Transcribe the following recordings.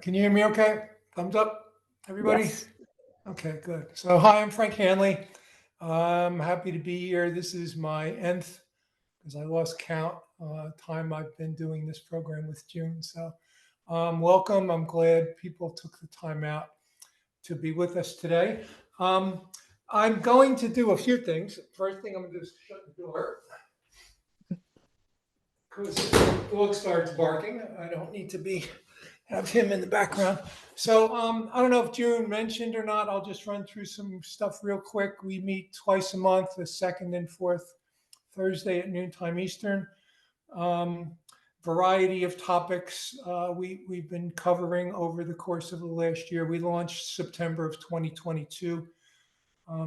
Can you hear me okay? Thumbs up, everybody? Yes. Okay, good. So, hi, I'm Frank Hanley. I'm happy to be here. This is my nth, because I lost count, time I've been doing this program with June. So, welcome. I'm glad people took the time out to be with us today. Um, I'm going to do a few things. First thing I'm going to do is shut the door because the dog starts barking. I don't need to have him in the background. So I don't know if June mentioned or not. I'll just run through some stuff real quick. We meet twice a month, the second and fourth Thursday at noontime Eastern. Um, Variety of topics we've been covering over the course of the last year. We launched September of 2022.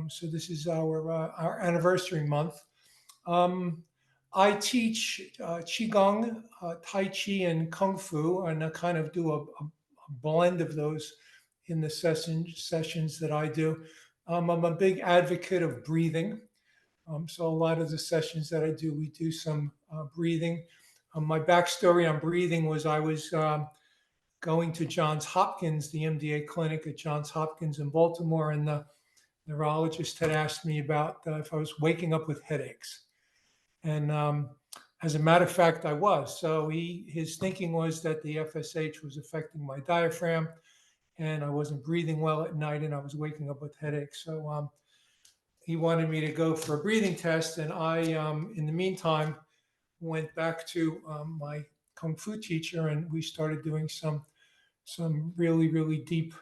So this is our anniversary month. Um, I teach Qigong, Tai Chi, and Kung Fu, and I kind of do a blend of those in the sessions that I do. I'm a big advocate of breathing. So a lot of the sessions that I do, we do some breathing. My backstory on breathing was I was going to Johns Hopkins, the MDA clinic at Johns Hopkins in Baltimore, and the neurologist had asked me about if I was waking up with headaches. And as a matter of fact, I was. So his thinking was that the FSH was affecting my diaphragm, and I wasn't breathing well at night, and I was waking up with headaches. So he wanted me to go for a breathing test, and I, in the meantime, went back to my kung fu teacher, and we started doing some really deep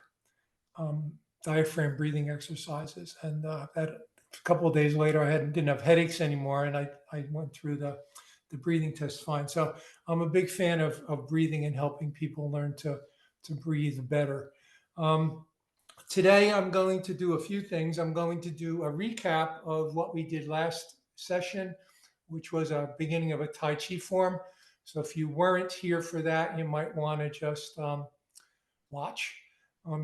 diaphragm breathing exercises. And that a couple of days later, didn't have headaches anymore, and I went through the breathing test fine. So I'm a big fan of breathing and helping people learn to breathe better. Today, I'm going to do a few things. I'm going to do a recap of what we did last session, which was a beginning of a Tai Chi form. So if you weren't here for that, you might want to just watch.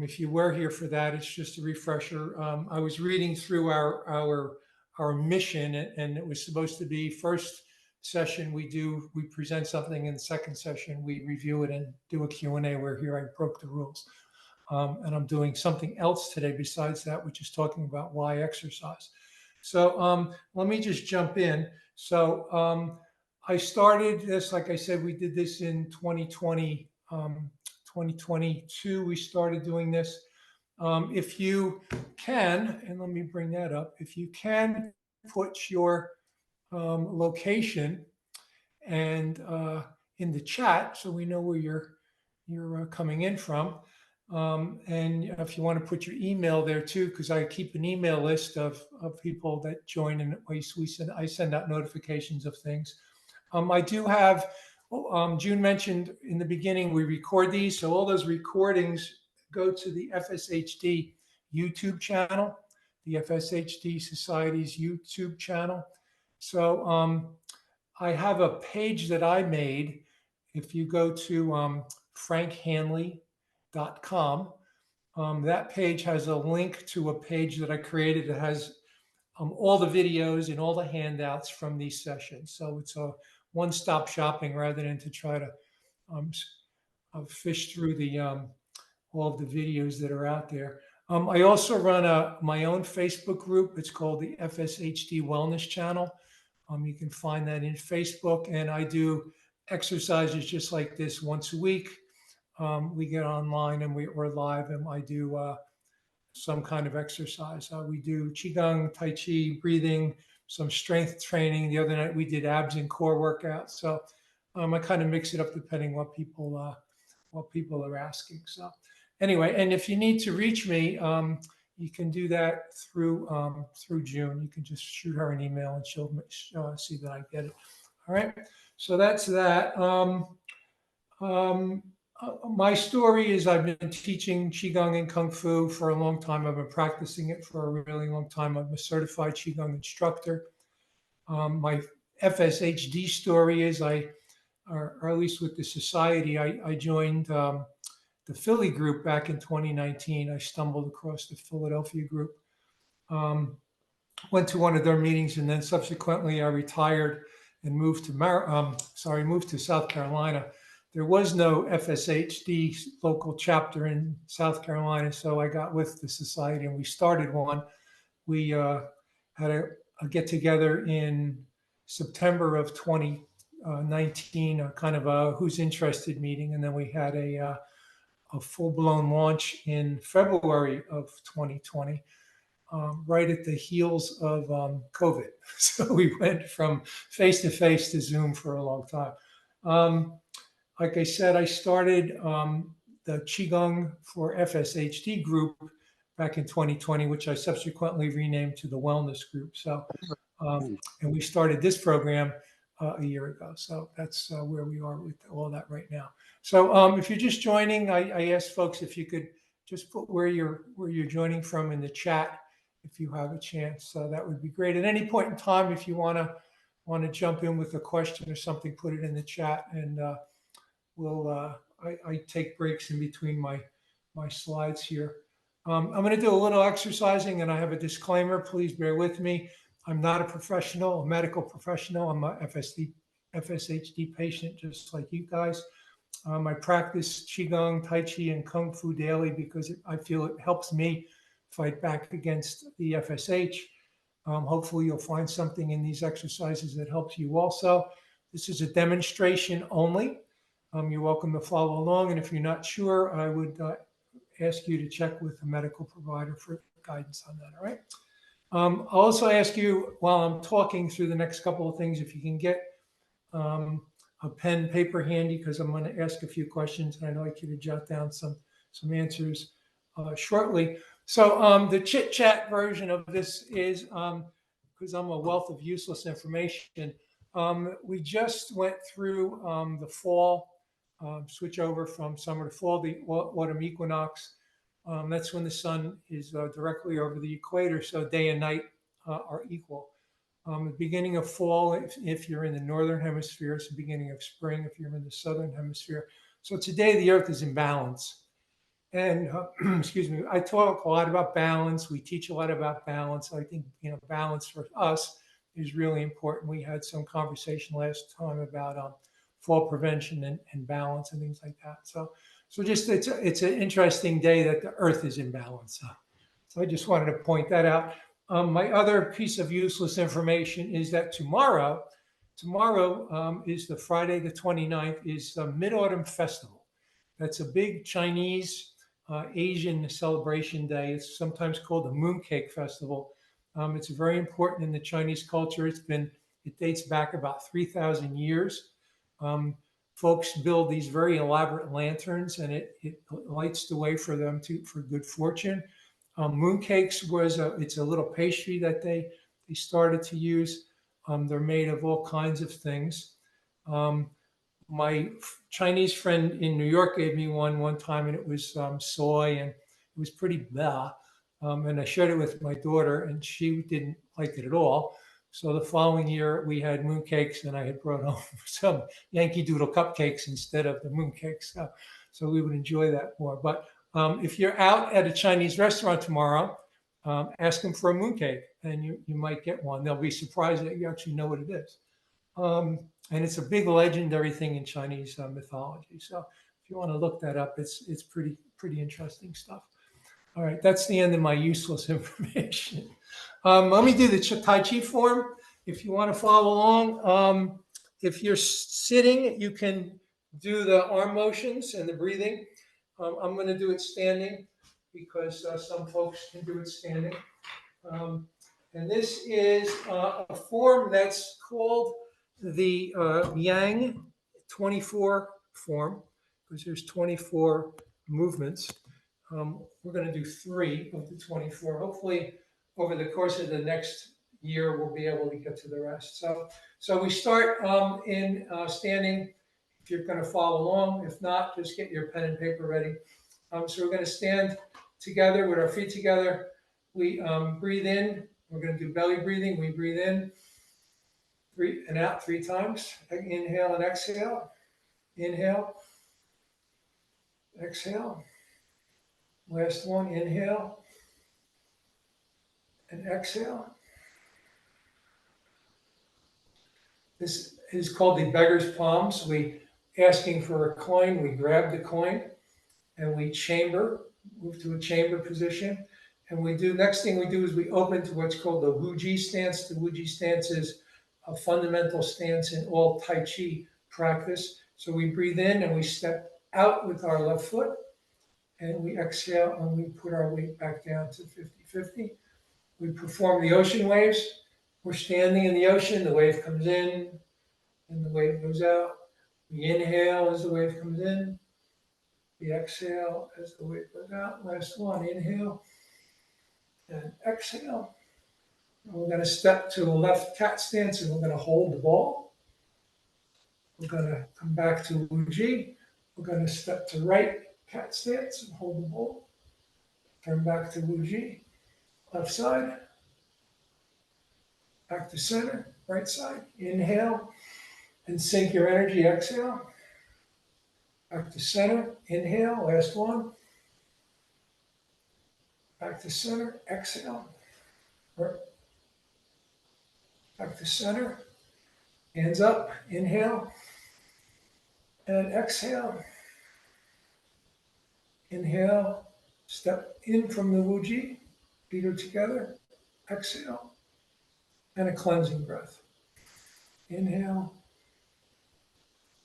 If you were here for that, it's just a refresher. I was reading through our mission, and it was supposed to be first session we present something, and second session we review it and do a Q&A. Where here I broke the rules. And I'm doing something else today besides that, which is talking about why exercise. So let me just jump in. So I started this, like I said, we did this in 2020, 2022. We started doing this. If you can, and let me bring that up, if you can put your location and in the chat so we know where you're coming in from. And if you want to put your email there too, because I keep an email list of people that join, and I send out notifications of things. I do have, June mentioned in the beginning, we record these. So all those recordings go to the FSHD YouTube channel, the FSHD Society's YouTube channel. So I have a page that I made. If you go to frankhanley.com, that page has a link to a page that I created that has all the videos and all the handouts from these sessions. So it's a one-stop shopping rather than to try to fish through all of the videos that are out there. I also run my own Facebook group. It's called the FSHD Wellness Channel. You can find that in Facebook, and I do exercises just like this once a week. We get online and we're live, and I do some kind of exercise. We do Qigong, Tai Chi, breathing, some strength training. The other night we did abs and core workouts. So I kind of mix it up depending what people are asking. So anyway, and if you need to reach me, you can do that through June. You can just shoot her an email and she'll see that I get it. All right. So that's that. My story is I've been teaching Qigong and Kung Fu for a long time. I've been practicing it for a really long time. I'm a certified Qigong instructor. My FSHD story is or at least with the society, I joined the Philly group back in 2019. I stumbled across the Philadelphia group, went to one of their meetings, and then subsequently I retired and moved to South Carolina. there was no FSHD local chapter in South Carolina, so I got with the society and we started one. We had a get together in September of 2019, a kind of a who's interested meeting, and then we had a full blown launch in February of 2020. Right at the heels of COVID. So we went from face to face to Zoom for a long time. Like I said, I started the Qigong for FSHD group back in 2020, which I subsequently renamed to the Wellness Group. So, and we started this program a year ago. So that's where we are with all that right now. So if you're just joining, I asked folks if you could just put where you're joining from in the chat if you have a chance. So that would be great. At any point in time, if you want to jump in with a question or something, put it in the chat, and I take breaks in between my slides here. I'm going to do a little exercising, and I have a disclaimer. Please bear with me. I'm not a professional, a medical professional. I'm a FSHD patient, just like you guys. I practice Qigong, Tai Chi, and Kung Fu daily because I feel it helps me fight back against the FSH. Hopefully you'll find something in these exercises that helps you also. This is a demonstration only. You're welcome to follow along. And if you're not sure, I would ask you to check with a medical provider for guidance on that, all right? I'll also ask you while I'm talking through the next couple of things, if you can get a pen, paper handy, because I'm going to ask a few questions and I'd like you to jot down some answers shortly. So the chit chat version of this is, because I'm a wealth of useless information, we just went through the fall, switch over from summer to fall, the autumn equinox. That's when the sun is directly over the equator, so day and night are equal. The beginning of fall, if you're in the northern hemisphere, it's the beginning of spring if you're in the southern hemisphere. So today the earth is in balance. And excuse me, I talk a lot about balance. We teach a lot about balance. I think, balance for us is really important. We had some conversation last time about fall prevention and balance and things like that. So just it's an interesting day that the earth is in balance. So I just wanted to point that out. My other piece of useless information is that tomorrow is the Friday the 29th, is the Mid-Autumn Festival. That's a big Chinese Asian celebration day. It's sometimes called the Mooncake Festival. It's very important in the Chinese culture. It dates back about 3,000 years. Folks build these very elaborate lanterns, and it lights the way for them for good fortune. Mooncakes it's a little pastry that they started to use. They're made of all kinds of things. My Chinese friend in New York gave me one time, and it was soy, and it was pretty blah. And I shared it with my daughter, and she didn't like it at all. So the following year, we had mooncakes, and I had brought home some Yankee Doodle cupcakes instead of the mooncakes. So we would enjoy that more. But if you're out at a Chinese restaurant tomorrow, ask them for a mooncake, and you might get one. They'll be surprised that you actually know what it is. And it's a big legendary thing in Chinese mythology. So if you want to look that up, it's pretty interesting stuff. All right, that's the end of my useless information. Let me do the Tai Chi form. If you want to follow along, if you're sitting, you can do the arm motions and the breathing. I'm going to do it standing because some folks can do it standing. And this is a form that's called the Yang 24 form, because there's 24 movements. We're going to do 3 of the 24. Hopefully, over the course of the next year, we'll be able to get to the rest. So we start in standing. If you're going to follow along, if not, just get your pen and paper ready. So we're going to stand together with our feet together. We breathe in. We're going to do belly breathing. We breathe in 3 and out 3 times. Inhale and exhale. Inhale. Exhale. Last one. Inhale and exhale. This is called the beggar's palms. We asking for a coin. We grab the coin and we chamber, move to a chamber position. And next thing we do is we open to what's called the Wuji stance. The Wuji stance is a fundamental stance in all Tai Chi practice. So we breathe in and we step out with our left foot, and we exhale and we put our weight back down to 50-50. We perform the ocean waves. We're standing in the ocean, the wave comes in and the wave goes out. We inhale as the wave comes in. We exhale as the wave goes out. Last one, inhale and exhale. And we're going to step to a left cat stance and we're going to hold the ball. We're going to come back to Wuji. We're going to step to right cat stance and hold the ball. Turn back to Wuji. Left side. Back to center. Right side. Inhale and sink your energy. Exhale. Back to center. Inhale. Last one. Back to center. Exhale. Back to center. Hands up. Inhale. And exhale. Inhale. Step in from the Wuji. Feet are together. Exhale. And a cleansing breath. Inhale.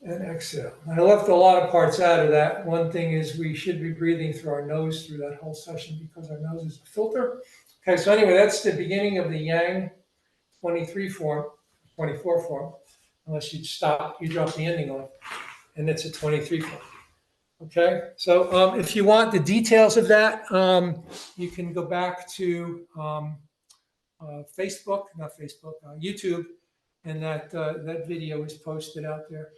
And exhale. I left a lot of parts out of that. One thing is we should be breathing through our nose through that whole session because our nose is a filter. Okay, so anyway, that's the beginning of the Yang 23 form, 24 form, unless you stop, you drop the ending on, and it's a 23 form. Okay, so if you want the details of that, you can go back to YouTube, and that video is posted out there.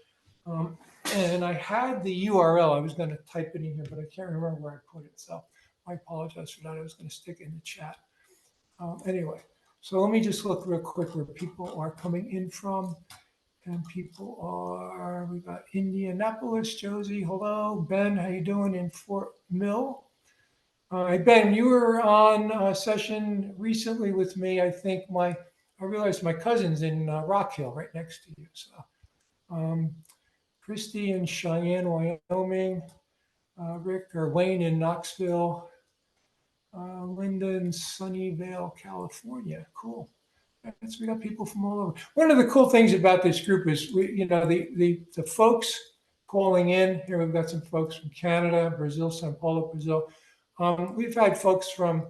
And I had the URL. I was going to type it in here, but I can't remember where I put it. So I apologize for that. I was going to stick it in the chat. Anyway, so let me just look real quick where people are coming in from. And people are, we got Indianapolis, Josie, hello. Ben, how you doing in Fort Mill? Ben, you were on a session recently with me. I think I realized my cousin's in Rock Hill, right next to you. So Christy in Cheyenne, Wyoming, Rick or Wayne in Knoxville, Linda in Sunnyvale, California. Cool. We got people from all over. One of the cool things about this group is the folks calling in. Here we've got some folks from Canada, Brazil, Sao Paulo, Brazil. We've had folks from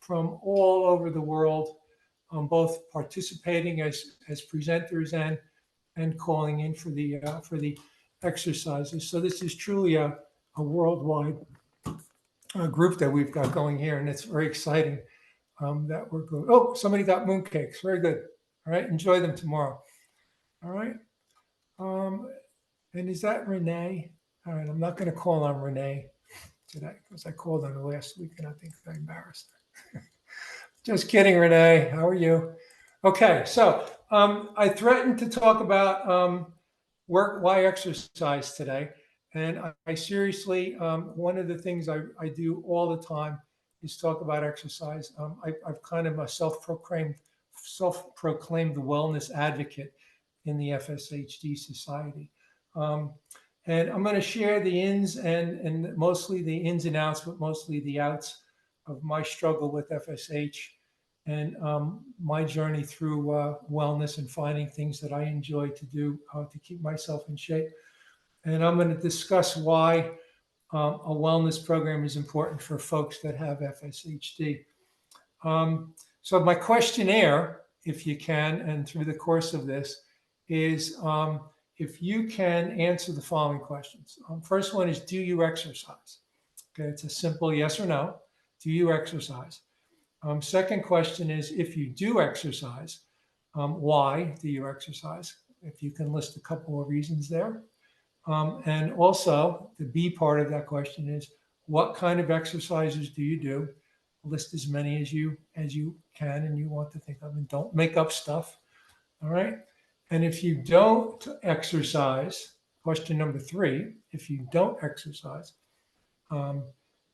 all over the world, both participating as presenters and calling in for the exercises. So this is truly a worldwide group that we've got going here, and it's very exciting that we're going. Oh, somebody got mooncakes. Very good. All right, enjoy them tomorrow. All right. And is that Renee? All right, I'm not going to call on Renee today because I called on her last week and I think I embarrassed her. Just kidding, Renee. How are you? Okay, so I threatened to talk about why exercise today. And I seriously, one of the things I do all the time is talk about exercise. I've kind of a self-proclaimed the wellness advocate in the FSHD Society. And I'm going to share the ins and mostly the ins and outs, but mostly the outs of my struggle with FSH and my journey through wellness and finding things that I enjoy to do to keep myself in shape. And I'm going to discuss why a wellness program is important for folks that have FSHD. So my questionnaire, if you can, and through the course of this, is if you can answer the following questions. First one is, do you exercise? Okay, it's a simple yes or no. Do you exercise? Second question is, if you do exercise, why do you exercise? If you can list a couple of reasons there. And also, the B part of that question is, what kind of exercises do you do? List as many as you can and you want to think of, and don't make up stuff. All right. And if you don't exercise, question number 3, if you don't exercise,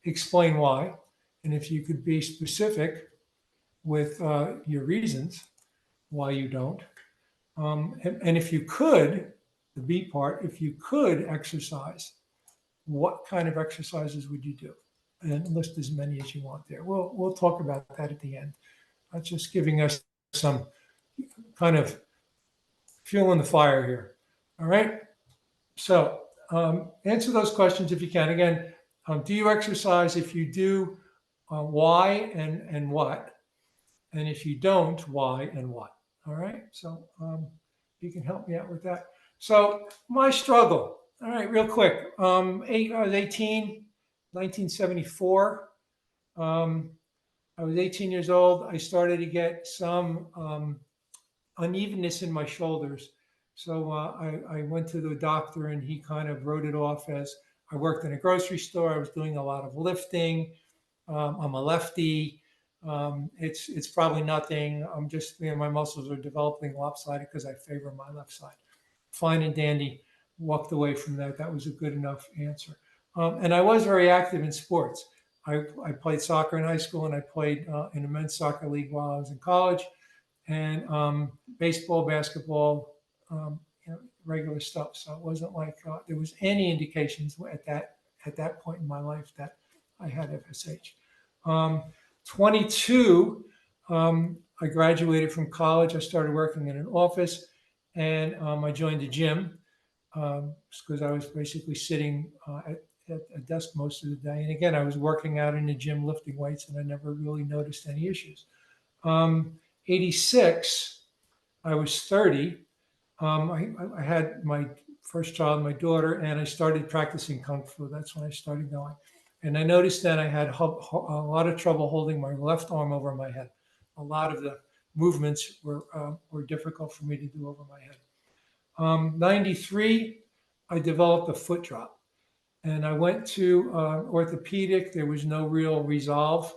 explain why. And if you could be specific with your reasons why you don't. And if you could, the B part, if you could exercise, what kind of exercises would you do? And list as many as you want there. We'll talk about that at the end. That's just giving us some kind of fuel in the fire here. All right. So answer those questions if you can. Again, do you exercise? If you do, why and what? And if you don't, why and what? All right. So you can help me out with that. So my struggle. All right, real quick. I was 18, 1974. I was 18 years old. I started to get some unevenness in my shoulders. So I went to the doctor and he kind of wrote it off as I worked in a grocery store. I was doing a lot of lifting. I'm a lefty. It's probably nothing. I'm just, my muscles are developing lopsided because I favor my left side. Fine and dandy. Walked away from that. That was a good enough answer. And I was very active in sports. I played soccer in high school and I played in a men's soccer league while I was in college, and baseball, basketball, regular stuff. So it wasn't like there was any indications at that point in my life that I had FSH. 22, I graduated from college. I started working in an office, and I joined a gym because I was basically sitting at a desk most of the day. And again, I was working out in the gym, lifting weights, and I never really noticed any issues. 86, I was 30. I had my first child, my daughter, and I started practicing Kung Fu. That's when I started going. And I noticed that I had a lot of trouble holding my left arm over my head. A lot of the movements were difficult for me to do over my head. 93, I developed a foot drop. And I went to orthopedic. There was no real resolve.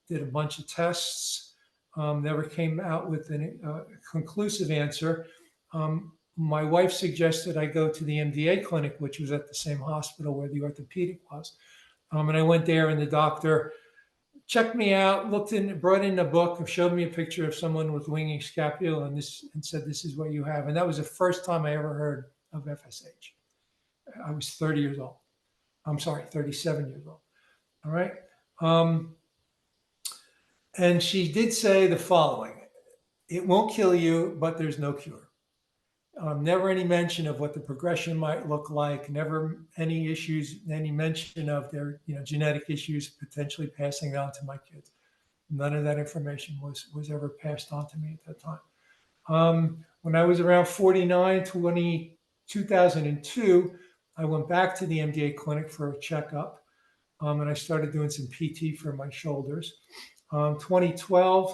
Did a bunch of tests. Never came out with a conclusive answer. My wife suggested I go to the MDA clinic, which was at the same hospital where the orthopedic was. And I went there, and the doctor checked me out, brought in a book, and showed me a picture of someone with winging scapula, and said, "This is what you have." And that was the first time I ever heard of FSH. I was 30 years old. I'm sorry, 37 years old. All right. And she did say the following: "It won't kill you, but there's no cure." Never any mention of what the progression might look like. Never any issues, any mention of their genetic issues potentially passing on to my kids. None of that information was ever passed on to me at that time. When I was around 49, 2002, I went back to the MDA clinic for a checkup, and I started doing some PT for my shoulders. 2012,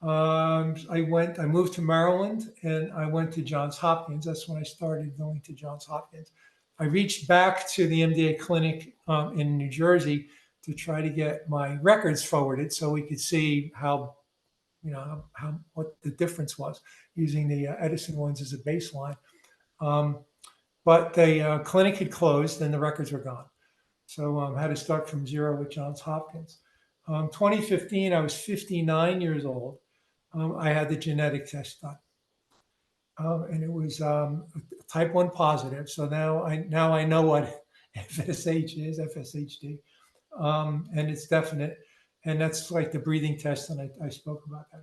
I moved to Maryland and I went to Johns Hopkins. That's when I started going to Johns Hopkins. I reached back to the MDA clinic in New Jersey to try to get my records forwarded so we could see what the difference was using the Edison ones as a baseline. But the clinic had closed and the records were gone. So I had to start from zero with Johns Hopkins. 2015, I was 59 years old. I had the genetic test done, and it was type 1 positive. So now I know what FSH is, FSHD, and it's definite. And that's like the breathing test, and I spoke about that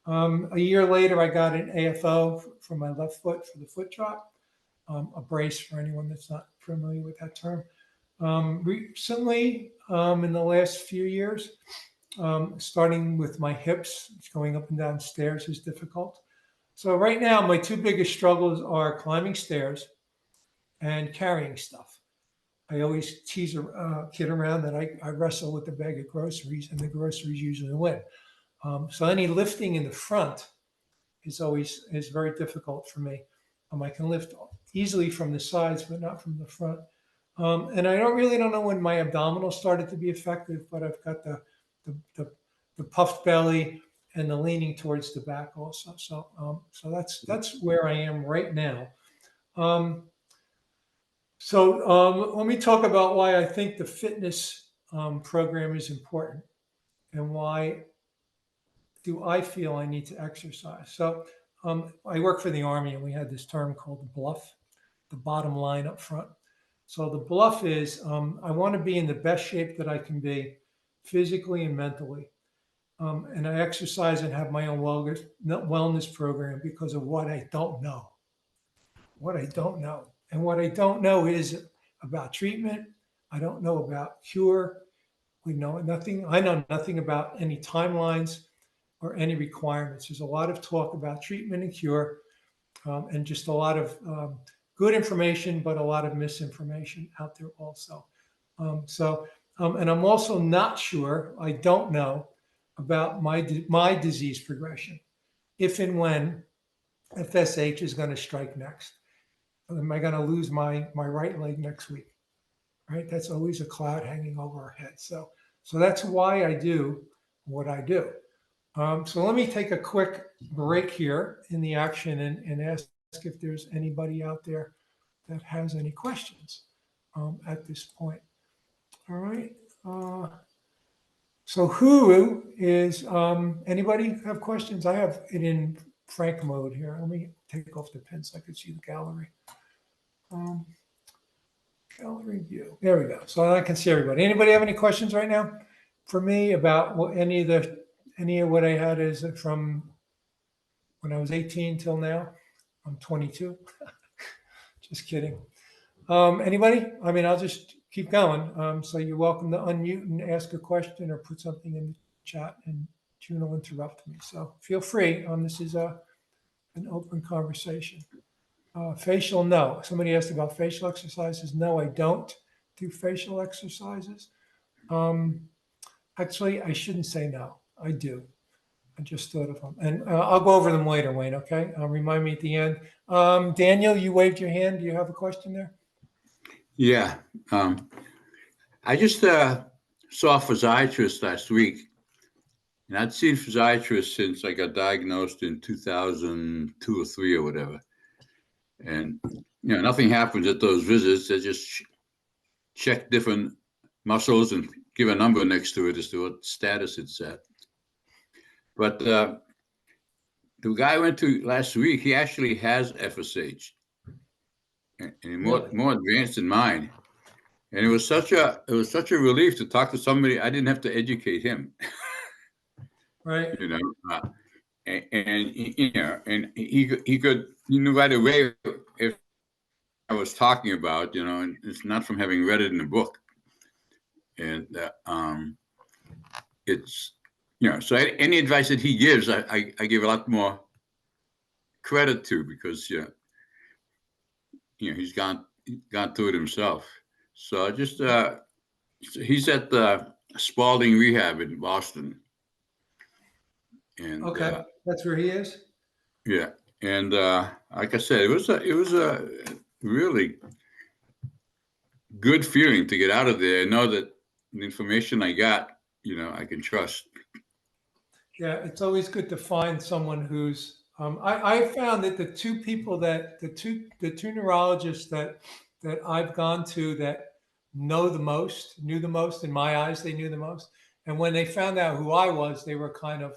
already. A year later, I got an AFO for my left foot for the foot drop, a brace for anyone that's not familiar with that term. Recently, in the last few years, starting with my hips, going up and down stairs is difficult. So right now, my two biggest struggles are climbing stairs and carrying stuff. I always tease a kid around that I wrestle with a bag of groceries, and the groceries usually win. So any lifting in the front is very difficult for me. I can lift easily from the sides, but not from the front. And I don't know when my abdominals started to be effective, but I've got the puffed belly and the leaning towards the back also. So that's where I am right now. Let me talk about why I think the fitness program is important and why do I feel I need to exercise. So I work for the Army, and we had this term called bluff. the bottom line up front. So the bluff is I want to be in the best shape that I can be physically and mentally. And I exercise and have my own wellness program because of what I don't know. What I don't know. And what I don't know is about treatment. I don't know about cure. We know nothing. I know nothing about any timelines or any requirements. There's a lot of talk about treatment and cure, and just a lot of good information, but a lot of misinformation out there also. And I'm also not sure. I don't know about my disease progression, if and when FSH is going to strike next. Am I going to lose my right leg next week? Right, that's always a cloud hanging over our heads. So that's why I do what I do. So let me take a quick break here in the action and ask if there's anybody out there that has any questions at this point. All right. So who is, anybody have questions? I have it in Frank mode here. Let me take off the pen so I can see the gallery. Gallery view. There we go. So I can see everybody. Anybody have any questions right now for me about any of what I had is from when I was 18 till now? I'm 22. Just kidding. Anybody? I mean, I'll just keep going. So you're welcome to unmute and ask a question or put something in the chat, and June will interrupt me. So feel free. This is an open conversation. Facial, no. Somebody asked about facial exercises. No, I don't do facial exercises. Actually, I shouldn't say no. I do. I just thought of them. And I'll go over them later, Wayne, okay? Remind me at the end. Daniel, you waved your hand. Do you have a question there? Yeah. I just saw a physiatrist last week, and I'd seen physiatrists since I got diagnosed in 2002 or 3 or whatever. And, nothing happens at those visits. They just check different muscles and give a number next to it as to what status it's at. But the guy I went to last week, he actually has FSH, and more advanced than mine. And it was such a relief to talk to somebody. I didn't have to educate him. Right. And he could, right away if I was talking about, and it's not from having read it in a book. And it's, so any advice that he gives, I give a lot more credit to, because he's gone through it himself. So I just he's at the Spalding Rehab in Boston. And okay, that's where he is. Yeah, and like I said, it was a really good feeling to get out of there and know that the information I got, I can trust. Yeah, it's always good to find someone who's. I found that the two neurologists that I've gone to that knew the most in my eyes. They knew the most, and when they found out who I was, they were kind of.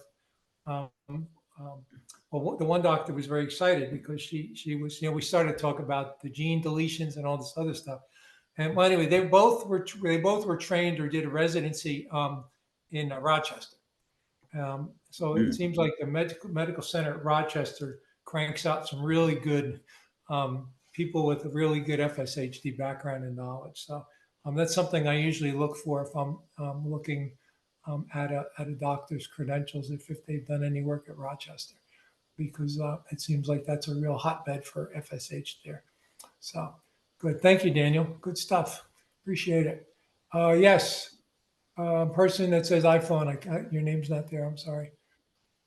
Well, the one doctor was very excited because she was, we started to talk about the gene deletions and all this other stuff. And well, anyway, they both were trained or did a residency in Rochester. So it seems like the medical center at Rochester cranks out some really good people with a really good FSHD background and knowledge. So that's something I usually look for if I'm looking at a doctor's credentials, if they've done any work at Rochester, because it seems like that's a real hotbed for FSH there. So good. Thank you, Daniel. Good stuff. Appreciate it. Yes. Person that says iPhone, your name's not there. I'm sorry.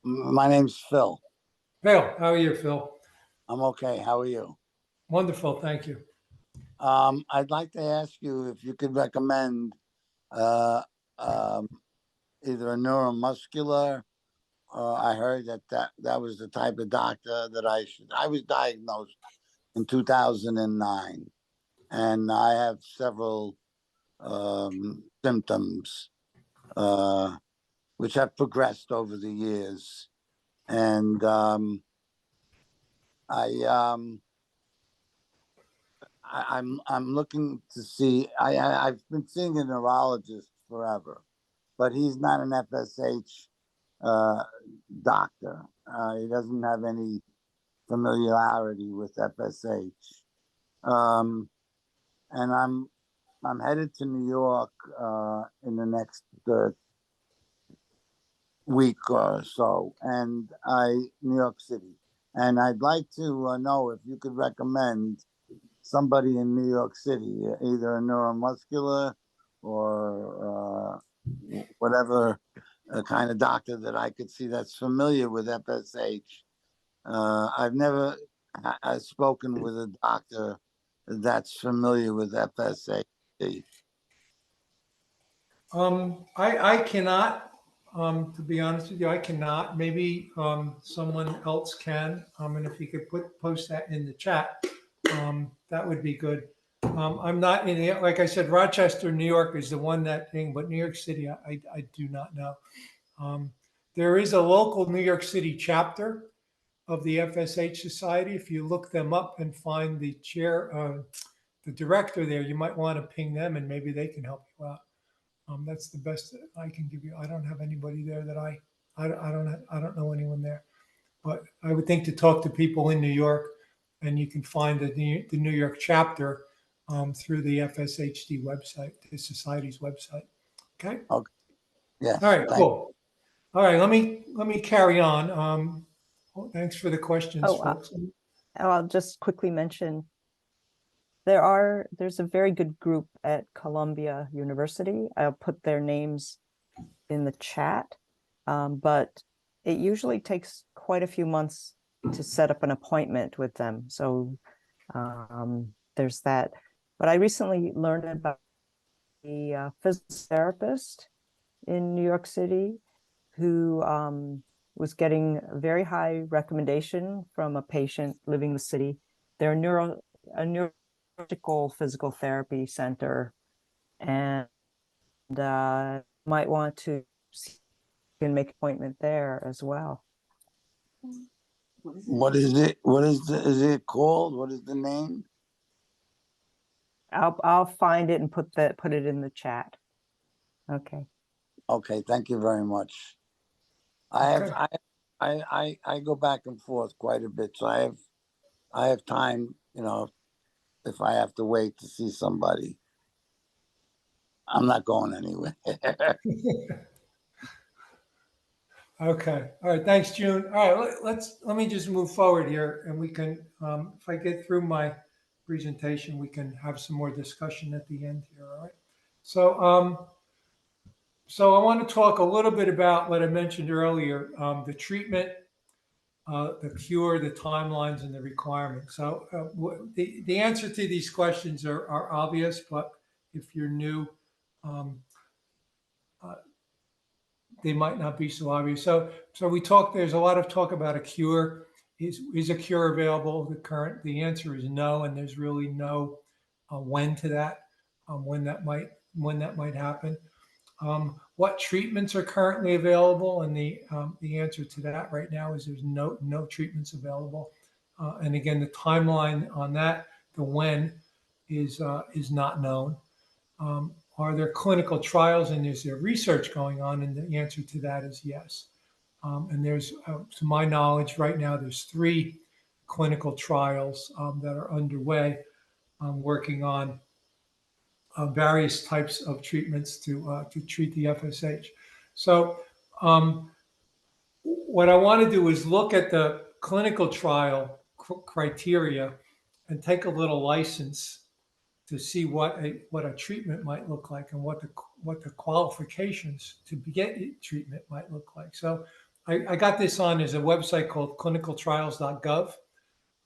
My name's Phil. Phil, how are you, Phil? I'm okay. How are you? Wonderful. Thank you. I'd like to ask you if you could recommend either a neuromuscular. I heard that was the type of doctor that I was diagnosed in 2009, and I have several symptoms which have progressed over the years, and I'm looking to see. I've been seeing a neurologist forever, but he's not an FSH doctor. He doesn't have any familiarity with FSH. Um, and I'm headed to New York in the next week or so, and New York City, and I'd like to know if you could recommend somebody in New York City, either a neuromuscular or whatever kind of doctor that I could see that's familiar with FSH. I've never spoken with a doctor that's familiar with FSH. I cannot, to be honest with you, I cannot. Maybe someone else can. And if you could post that in the chat, that would be good. I'm not in the, like I said, Rochester, New York is the one that thing, but New York City, I do not know. There is a local New York City chapter of the FSH Society. If you look them up and find the chair, the director there, you might want to ping them and maybe they can help you out. That's the best that I can give you. I don't have anybody there that I don't know anyone there, but I would think to talk to people in New York, and you can find the New York chapter through the FSHD website, the society's website. Okay. Okay. Yes. All right. Cool. All right. Let me carry on. Thanks for the questions, Oh, folks. I'll just quickly mention there's a very good group at Columbia University. I'll put their names in the chat, but it usually takes quite a few months to set up an appointment with them. So there's that. But I recently learned about a physical therapist in New York City who was getting a very high recommendation from a patient living in the city. They're a neurological physical therapy center, and might want to see if you can make an appointment there as well. What is it? Is it called? What is the name? I'll find it and put it in the chat. Okay. Okay, thank you very much. Okay. I go back and forth quite a bit, so I have time, if I have to wait to see somebody. I'm not going anywhere. Okay. All right. Thanks, June. All right. Let me just move forward here, and we can, if I get through my presentation, we can have some more discussion at the end here. All right. So I want to talk a little bit about what I mentioned earlier, the treatment, the cure, the timelines, and the requirements. So the answer to these questions are obvious, but if you're new, they might not be so obvious. So there's a lot of talk about a cure. Is a cure available? The answer is no, and there's really no when to that, when that might happen. What treatments are currently available? And the answer to that right now is there's no treatments available. And again, the timeline on that, the when, is not known. Are there clinical trials and is there research going on? And the answer to that is yes. And there's, to my knowledge, right now there's 3 clinical trials that are underway, working on various types of treatments to treat the FSH. So what I want to do is look at the clinical trial criteria and take a little license to see what a treatment might look like and what the qualifications to get treatment might look like. So I got this on as a website called clinicaltrials.gov.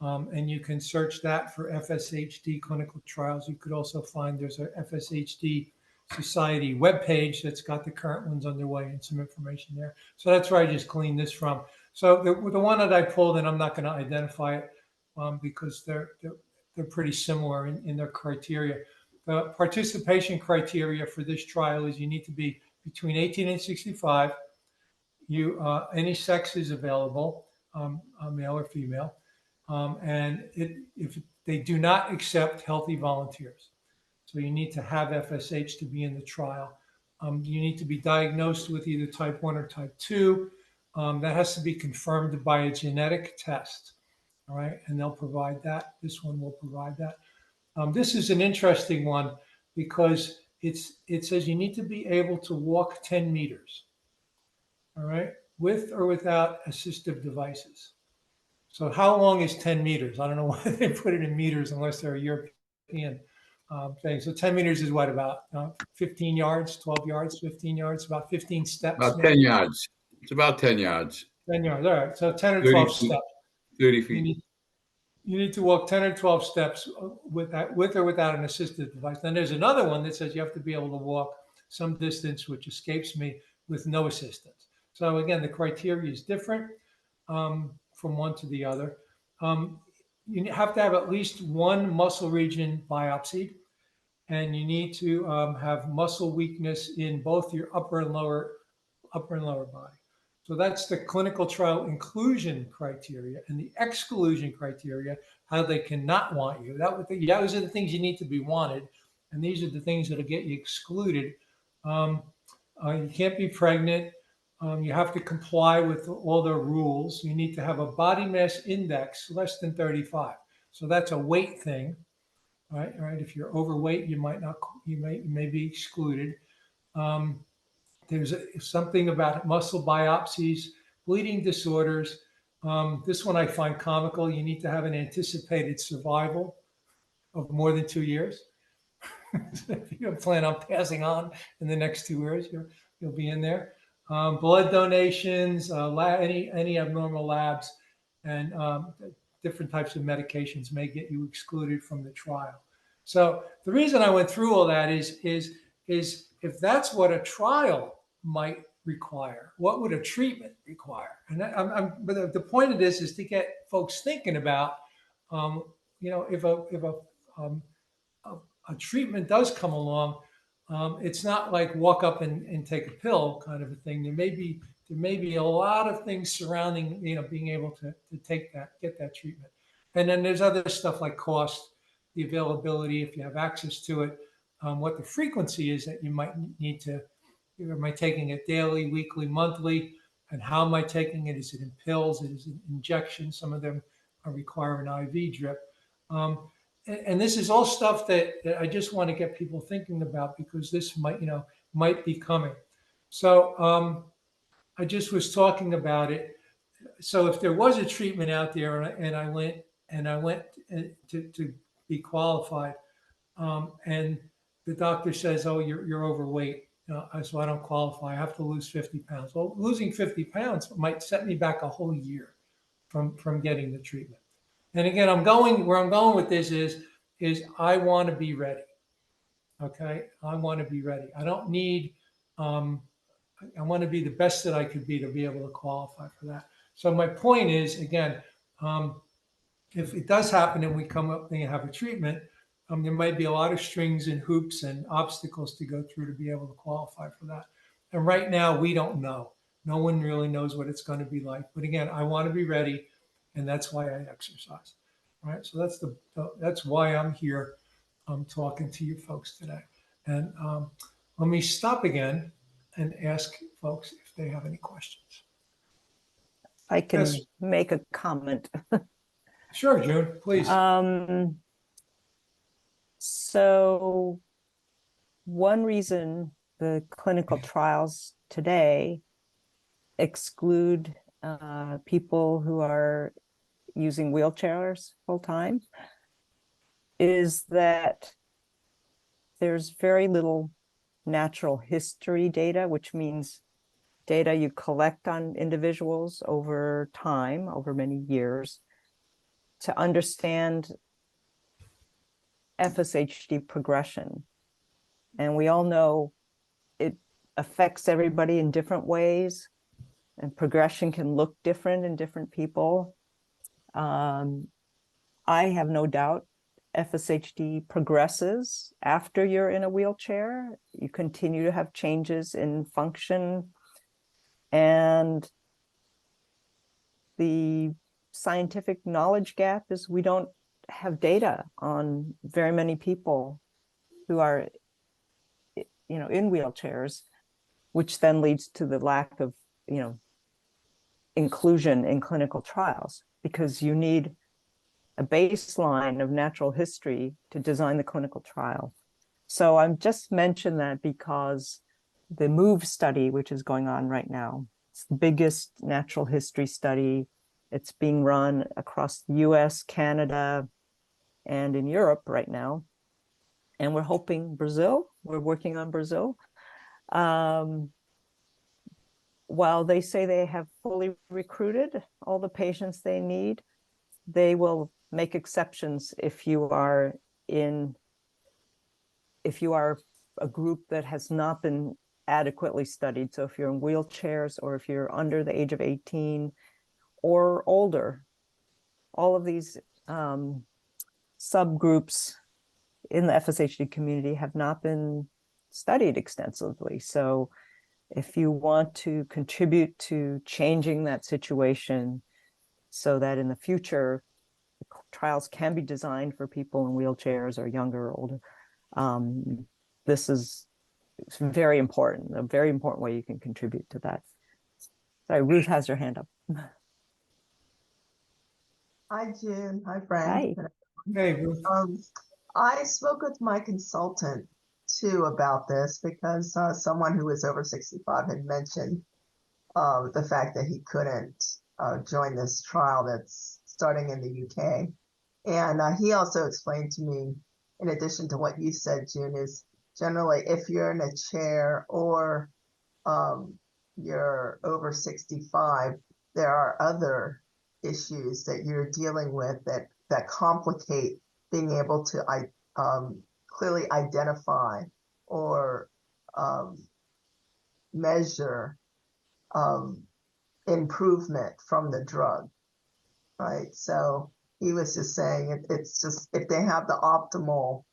And you can search that for FSHD clinical trials. You could also find there's a FSHD Society webpage that's got the current ones underway and some information there. So that's where I just cleaned this from. So the one that I pulled, and I'm not going to identify it because they're pretty similar in their criteria. The participation criteria for this trial is you need to be between 18 and 65. Any sex is available, male or female. And if They do not accept healthy volunteers. So you need to have FSH to be in the trial. You need to be diagnosed with either type 1 or type 2. That has to be confirmed by a genetic test. All right. And they'll provide that. This one will provide that. This is an interesting one because it says you need to be able to walk 10 meters. All right. With or without assistive devices. So how long is 10 meters? I don't know why they put it in meters unless they're a European thing. So 10 meters is what, about 15 yards, 12 yards, 15 yards, about 15 steps. About maybe? 10 yards. It's about 10 yards. 10 yards. All right. So 10 or 30 12 feet. steps. 30 You feet. need to walk 10 or 12 steps with or without an assistive device. Then there's another one that says you have to be able to walk some distance, which escapes me, with no assistance. So again, the criteria is different from one to the other. You have to have at least one muscle region biopsied, and you need to have muscle weakness in both your upper and lower body. So that's the clinical trial inclusion criteria, and the exclusion criteria, how they cannot want you. Those are the things you need to be wanted, and these are the things that'll get you excluded. You can't be pregnant. You have to comply with all the rules. You need to have a body mass index less than 35. So that's a weight thing, right? Right. If you're overweight, you may be excluded. There's something about muscle biopsies, bleeding disorders. This one I find comical. You need to have an anticipated survival of more than 2 years. If you plan on passing on in the next 2 years, you'll be in there. Blood donations, any abnormal labs, and different types of medications may get you excluded from the trial. So the reason I went through all that is if that's what a trial might require, what would a treatment require? And but the point of this is to get folks thinking about, if a treatment does come along, it's not like walk up and take a pill kind of a thing. There may be a lot of things surrounding, being able to get that treatment. And then there's other stuff like cost, the availability, if you have access to it, what the frequency is that you might need to. Am I taking it daily, weekly, monthly? And how am I taking it? Is it in pills? Is it injection? Some of them require an IV drip. And this is all stuff that I just want to get people thinking about because this might be coming. So I just was talking about it. So if there was a treatment out there and I went to be qualified, and the doctor says, "Oh, you're overweight," so I don't qualify. I have to lose 50 pounds. Well, losing 50 pounds might set me back a whole year from getting the treatment. And again, where I'm going with this is I want to be ready. Okay. I want to be ready. I don't need, I want to be the best that I could be to be able to qualify for that. So my point is, again, if it does happen and we come up and have a treatment, there might be a lot of strings and hoops and obstacles to go through to be able to qualify for that. And right now we don't know. No one really knows what it's going to be like. But again, I want to be ready. And that's why I exercise, right? So that's why I'm here talking to you folks today. And let me stop again and ask folks if they have any questions. I can Yes. make a comment. Sure, June, please. So one reason the clinical trials today exclude people who are using wheelchairs full time is that there's very little natural history data, which means data you collect on individuals over time, over many years, to understand FSHD progression. And we all know it affects everybody in different ways, and progression can look different in different people. I have no doubt FSHD progresses after you're in a wheelchair. You continue to have changes in function, and the scientific knowledge gap is we don't have data on very many people who are, in wheelchairs, which then leads to the lack of, inclusion in clinical trials, because you need a baseline of natural history to design the clinical trial. So I'm just mentioned that because the MOVE study, which is going on right now, it's the biggest natural history study. It's being run across the US, Canada, and in Europe right now. And we're hoping Brazil, we're working on Brazil. While they say they have fully recruited all the patients they need, they will make exceptions if you are a group that has not been adequately studied. So if you're in wheelchairs, or if you're under the age of 18 or older, all of these subgroups in the FSHD community have not been studied extensively. So if you want to contribute to changing that situation so that in the future trials can be designed for people in wheelchairs or younger or older, this is very important, a very important way you can contribute to that. Sorry, Ruth has her hand up. Hi, June. Hi, Frank. Hi. Hey, Ruth. I spoke with my consultant too about this, because someone who was over 65 had mentioned the fact that he couldn't join this trial that's starting in the UK. And he also explained to me, in addition to what you said, June, is generally if you're in a chair or you're over 65, there are other issues that you're dealing with that complicate being able to clearly identify or measure improvement from the drug, right? So he was just saying it's just if they have the optimal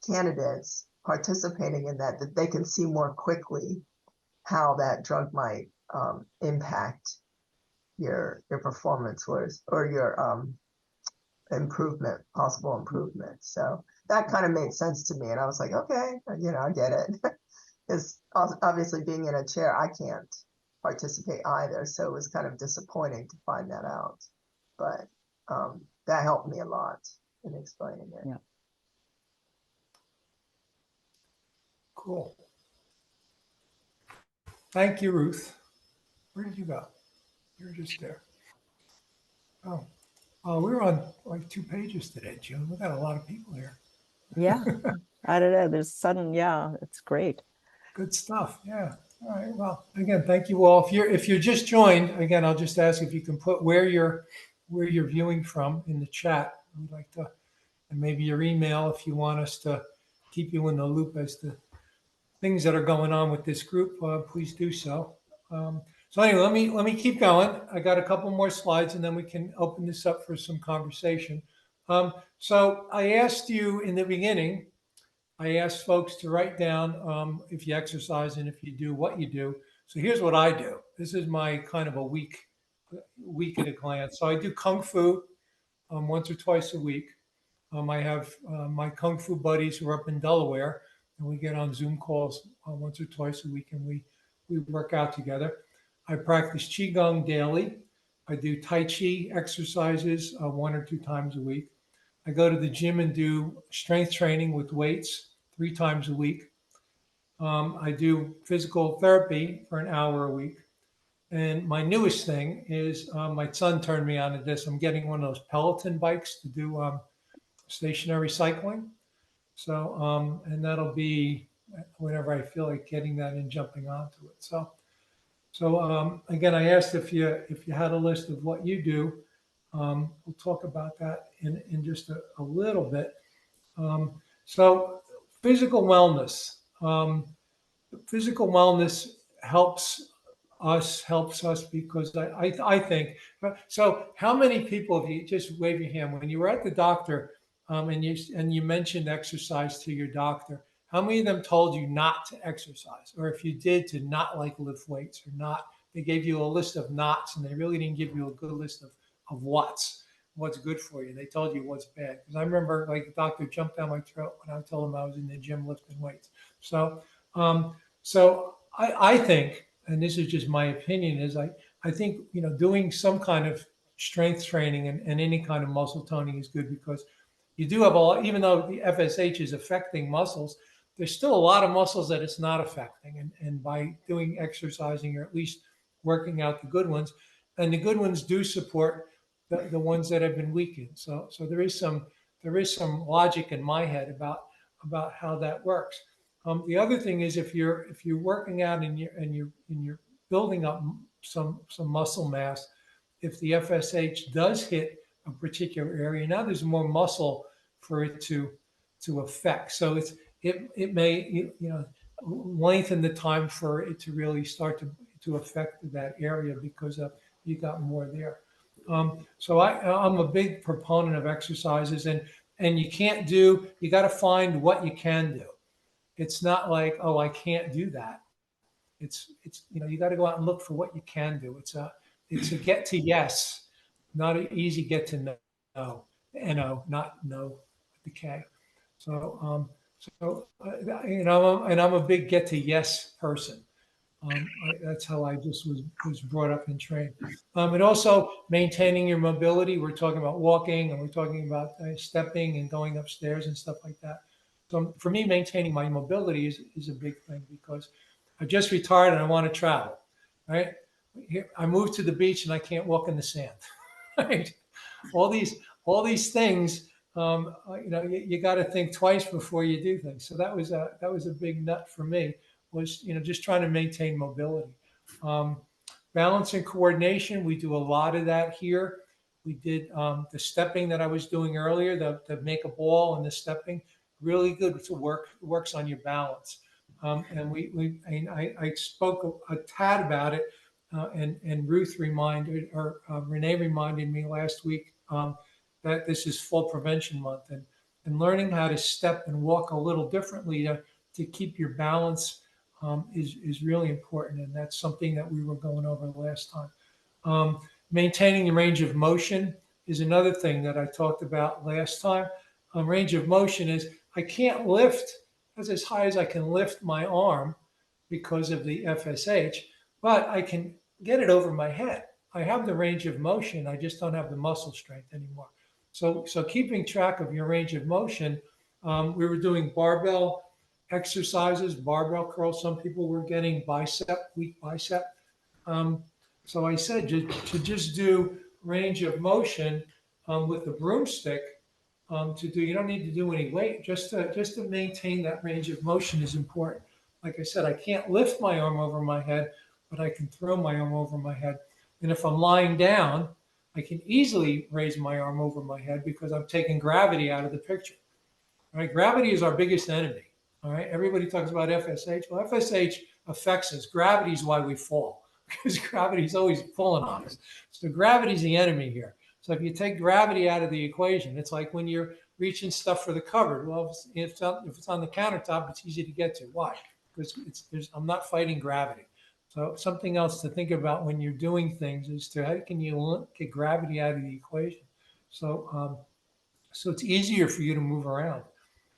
candidates participating in that they can see more quickly how that drug might impact your performance or your improvement, possible improvement. So that kind of made sense to me. And I was like, okay, I get it. Because obviously being in a chair, I can't participate either. So it was kind of disappointing to find that out. But that helped me a lot in explaining it. Yeah. Cool. Thank you, Ruth. Where did you go? You're just there. Oh, we were on like 2 pages today, June. We got a lot of people here. Yeah. I don't know. It's great. Good stuff. Yeah. All right. Well, again, thank you all. If you're just joined, again, I'll just ask if you can put where you're viewing from in the chat. We'd like to, and maybe your email if you want us to keep you in the loop as to things that are going on with this group. Please do so. So anyway, let me keep going. I got a couple more slides, and then we can open this up for some conversation. So I asked you in the beginning. I asked folks to write down if you exercise and if you do, what you do. So here's what I do. This is my kind of a week at a glance. So I do Kung Fu once or twice a week. I have my Kung Fu buddies who are up in Delaware, and we get on Zoom calls once or twice a week, and we work out together. I practice Qigong daily. I do Tai Chi exercises 1 or 2 times a week. I go to the gym and do strength training with weights 3 times a week. I do physical therapy for an hour a week. And my newest thing is my son turned me on to this. I'm getting one of those Peloton bikes to do stationary cycling. So, and that'll be whenever I feel like getting that and jumping onto it. So again, I asked if you had a list of what you do. We'll talk about that in just a little bit. So physical wellness. Physical wellness helps us because I think, so how many people, if you just wave your hand, when you were at the doctor and you mentioned exercise to your doctor, how many of them told you not to exercise? Or if you did, to not like lift weights or not, they gave you a list of nots and they really didn't give you a good list of whats. what's good for you. They told you what's bad. Because I remember, like, the doctor jumped down my throat when I told him I was in the gym lifting weights. So, I think, and this is just my opinion, is I think, doing some kind of strength training and any kind of muscle toning is good, because you do have a lot, even though the FSH is affecting muscles, there's still a lot of muscles that it's not affecting. And by doing exercising, or at least working out the good ones, and the good ones do support the ones that have been weakened. So there is some logic in my head about how that works. The other thing is, if you're working out and you're building up some muscle mass, if the FSH does hit a particular area, now there's more muscle for it to affect. So it may lengthen the time for it to really start to affect that area, because you got more there. So I'm a big proponent of exercises, and you got to find what you can do. It's not like, oh, I can't do that. It's you got to go out and look for what you can do. It's a get to yes, not an easy get to no. No, not no with the K. So and I'm a big get to yes person. That's how I just was brought up and trained. And also maintaining your mobility. We're talking about walking, and we're talking about stepping and going upstairs and stuff like that. So for me, maintaining my mobility is a big thing, because I just retired and I want to travel. Right? I moved to the beach and I can't walk in the sand. Right? All these things. You got to think twice before you do things. So that was a big nut for me, was just trying to maintain mobility. Balance and coordination, we do a lot of that here. We did the stepping that I was doing earlier, the make a ball and the stepping, really good to works on your balance. And I spoke a tad about it, and Ruth Renee reminded me last week that this is Fall Prevention Month, and learning how to step and walk a little differently to keep your balance is really important. And that's something that we were going over last time. Maintaining the range of motion is another thing that I talked about last time. Range of motion is, I can't lift as high as I can lift my arm because of the FSH, but I can get it over my head. I have the range of motion, I just don't have the muscle strength anymore. So keeping track of your range of motion, we were doing barbell exercises, barbell curls. Some people were getting weak bicep. So I said to just do range of motion with the broomstick. You don't need to do any weight. Just to maintain that range of motion is important. Like I said, I can't lift my arm over my head, but I can throw my arm over my head. And if I'm lying down, I can easily raise my arm over my head, because I'm taking gravity out of the picture. All right, gravity is our biggest enemy. All right, everybody talks about FSH. Well, FSH affects us. Gravity is why we fall, because gravity is always pulling on us. So gravity is the enemy here. So if you take gravity out of the equation, it's like when you're reaching stuff for the cupboard. Well, if it's on the countertop, it's easy to get to. Why? Because I'm not fighting gravity. So something else to think about when you're doing things is how can you get gravity out of the equation? So it's easier for you to move around.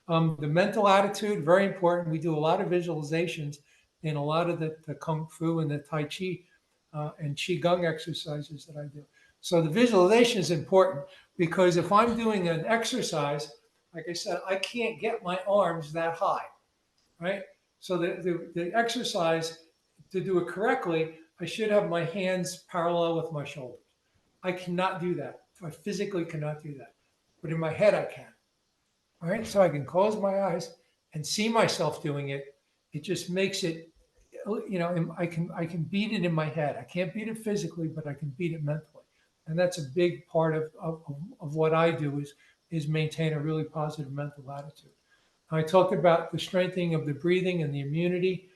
The mental attitude, very important. We do a lot of visualizations in a lot of the Kung Fu and the Tai Chi and Qigong exercises that I do. So the visualization is important, because if I'm doing an exercise, like I said, I can't get my arms that high, right? So the exercise, to do it correctly, I should have my hands parallel with my shoulders. I cannot do that. I physically cannot do that. But in my head, I can. All right, so I can close my eyes and see myself doing it. It just makes it, I can beat it in my head. I can't beat it physically, but I can beat it mentally. And that's a big part of what I do is maintain a really positive mental attitude. I talked about the strengthening of the breathing and the immunity.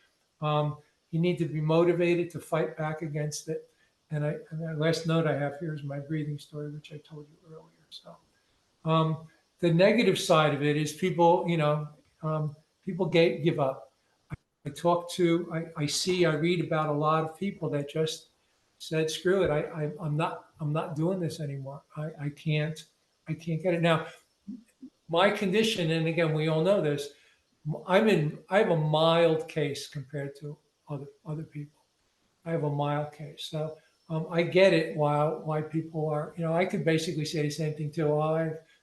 You need to be motivated to fight back against it. And the last note I have here is my breathing story, which I told you earlier. So the negative side of it is people give up. I read about a lot of people that just said, screw it. I'm I'm not doing this anymore. I can't get it. Now, my condition, and again, we all know this, I have a mild case compared to other people. I have a mild case. So I get it why people are, I could basically say the same thing too.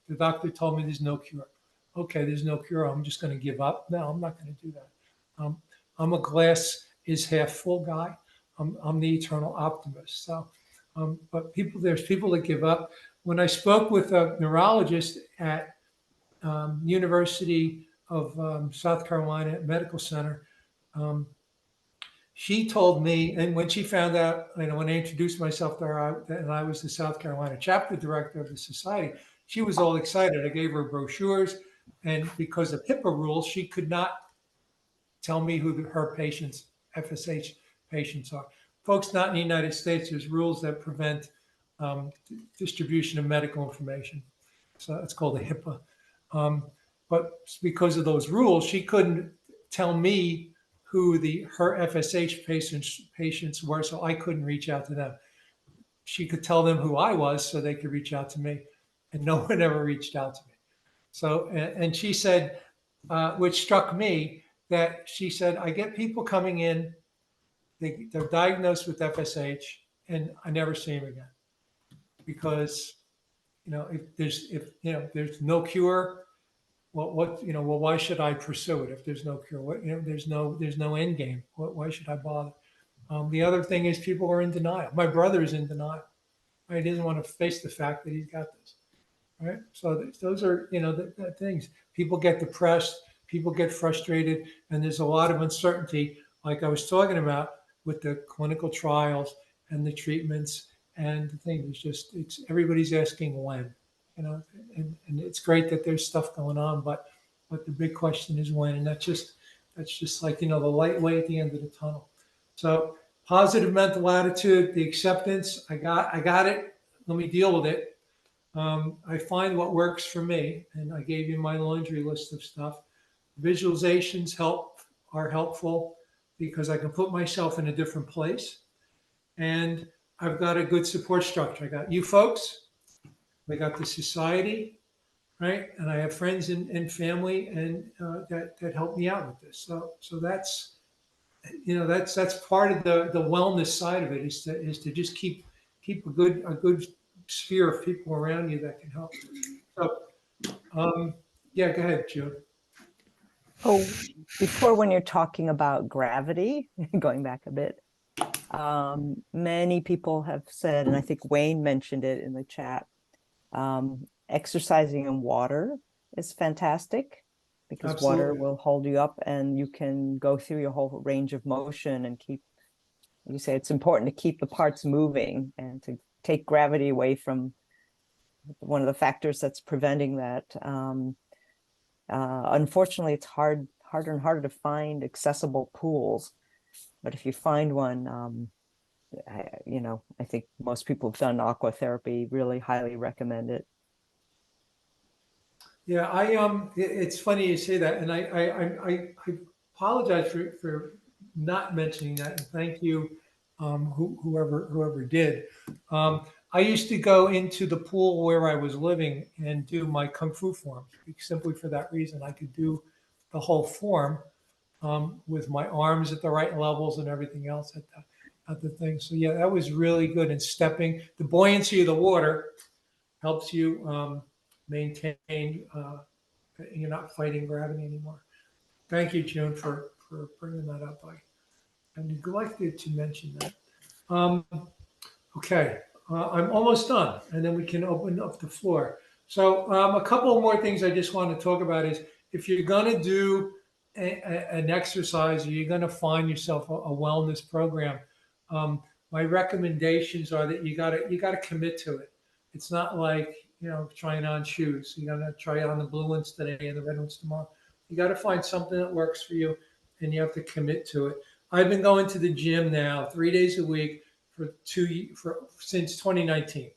The doctor told me there's no cure. Okay, there's no cure. I'm just going to give up. No, I'm not going to do that. I'm a glass is half full guy. I'm the eternal optimist. So, but there's people that give up. When I spoke with a neurologist at University of South Carolina Medical Center, um, she told me, and when she found out, when I introduced myself to her, and I was the South Carolina chapter director of the society, she was all excited. I gave her brochures, and because of HIPAA rules, she could not tell me who her patients, FSH patients are. Folks, not in the United States, there's rules that prevent distribution of medical information. So it's called a HIPAA. But because of those rules, she couldn't tell me who her FSH patients were, so I couldn't reach out to them. She could tell them who I was, so they could reach out to me, and no one ever reached out to me. So, and she said, which struck me, that she said, I get people coming in, they're diagnosed with FSH, and I never see them again because, if there's no cure, well, why should I pursue it if there's no cure? There's no end game. Why should I bother? The other thing is people are in denial. My brother is in denial. He doesn't want to face the fact that he's got this. Right. So those are, the things. People get depressed, people get frustrated, and there's a lot of uncertainty, like I was talking about with the clinical trials and the treatments and the things. It's everybody's asking when, and it's great that there's stuff going on, but the big question is when, and that's just like, the light way at the end of the tunnel. So positive mental attitude, the acceptance, I got it. Let me deal with it. I find what works for me, and I gave you my laundry list of stuff. Visualizations are helpful because I can put myself in a different place, and I've got a good support structure. I got you folks, I got the society, right, and I have friends and family, and that help me out with this. So that's that's part of the wellness side of it is to just keep a good sphere of people around you that can help. So, yeah, go ahead, June. Oh, before, when you're talking about gravity, going back a bit, many people have said, and I think Wayne mentioned it in the chat, exercising in water is fantastic because Absolutely. water will hold you up and you can go through your whole range of motion and you say it's important to keep the parts moving and to take gravity away from one of the factors that's preventing that. Unfortunately, it's harder and harder to find accessible pools, but if you find one, I think most people have done aqua therapy, really highly recommend it. Yeah, it's funny you say that, and I apologize for not mentioning that, and thank you, whoever did. I used to go into the pool where I was living and do my kung fu forms, simply for that reason. I could do the whole form with my arms at the right levels and everything else at the thing. So yeah, that was really good. And stepping, the buoyancy of the water helps you maintain. You're not fighting gravity anymore. Thank you, June, for bringing that up. I neglected to mention that. Okay, I'm almost done, and then we can open up the floor. So a couple more things I just want to talk about is if you're going to do an exercise or you're going to find yourself a wellness program, my recommendations are that you got to commit to it. It's not like trying on shoes. You're going to try on the blue ones today and the red ones tomorrow. You got to find something that works for you, and you have to commit to it. I've been going to the gym now 3 days a week since 2019.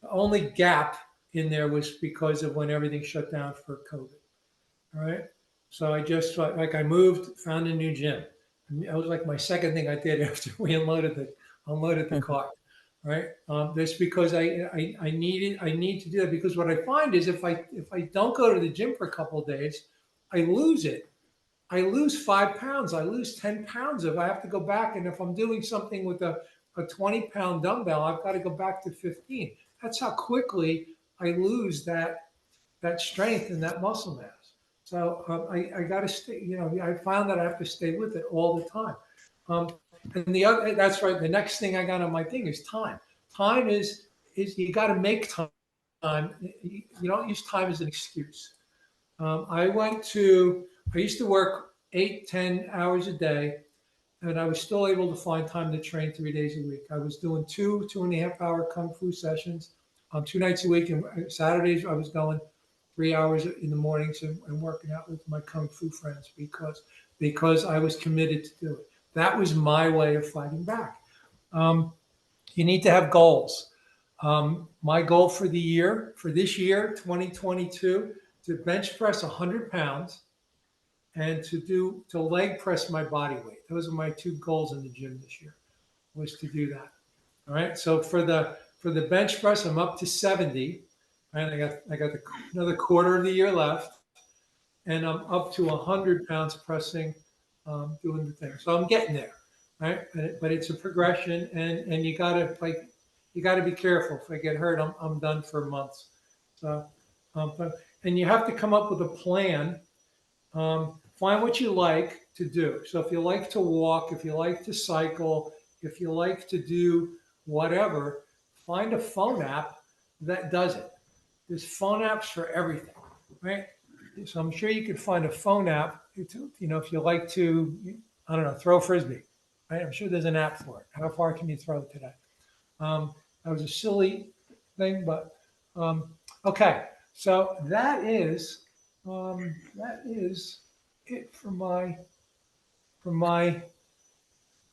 The only gap in there was because of when everything shut down for COVID. All right. So I just I moved, found a new gym. That was like my second thing I did after we unloaded the car. right? Just because I need to do that, because what I find is if I don't go to the gym for a couple of days, I lose it. I lose 5 pounds. I lose 10 pounds if I have to go back. And if I'm doing something with a 20-pound dumbbell, I've got to go back to 15. That's how quickly I lose that strength and that muscle mass. So I got to stay, I found that I have to stay with it all the time. And the other, that's right. The next thing I got on my thing is time. Time is you got to make time. You don't use time as an excuse. I used to work 8, 10 hours a day, and I was still able to find time to train 3 days a week. I was doing 2.5 hour Kung Fu sessions 2 nights a week. And Saturdays, I was going 3 hours in the mornings and working out with my Kung Fu friends because I was committed to do it. That was my way of fighting back. You need to have goals. My goal for this year, 2022, to bench press 100 pounds and to leg press my body weight. Those are my 2 goals in the gym this year, was to do that. All right. So for the bench press, I'm up to 70. Right. I got another quarter of the year left, and I'm up to 100 pounds pressing, doing the thing. So I'm getting there. Right. But it's a progression, and you gotta be careful. If I get hurt, I'm done for months. So, and you have to come up with a plan. Find what you like to do. So if you like to walk, if you like to cycle, if you like to do whatever, find a phone app that does it. There's phone apps for everything, right? So I'm sure you could find a phone app, if you like to, I don't know, throw a Frisbee, right? I'm sure there's an app for it. How far can you throw today? That was a silly thing, but okay. So that is it for my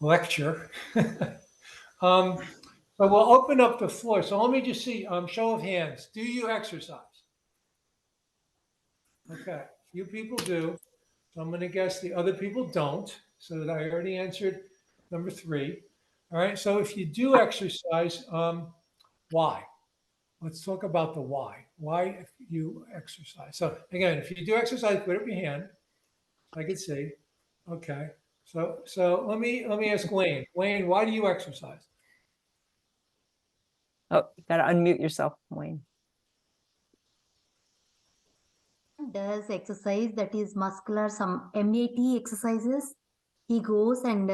lecture. So we'll open up the floor. So let me just see, show of hands. Do you exercise? Okay, few people do. So I'm going to guess the other people don't. So that I already answered number 3. All right. So if you do exercise, why? Let's talk about the why. Why if you exercise. So again, if you do exercise, put up your hand. I can see. Okay. So let me ask Wayne. Wayne, why do you exercise? Oh, you gotta unmute yourself, Wayne. Does exercise that is muscular, some MAT exercises. He goes and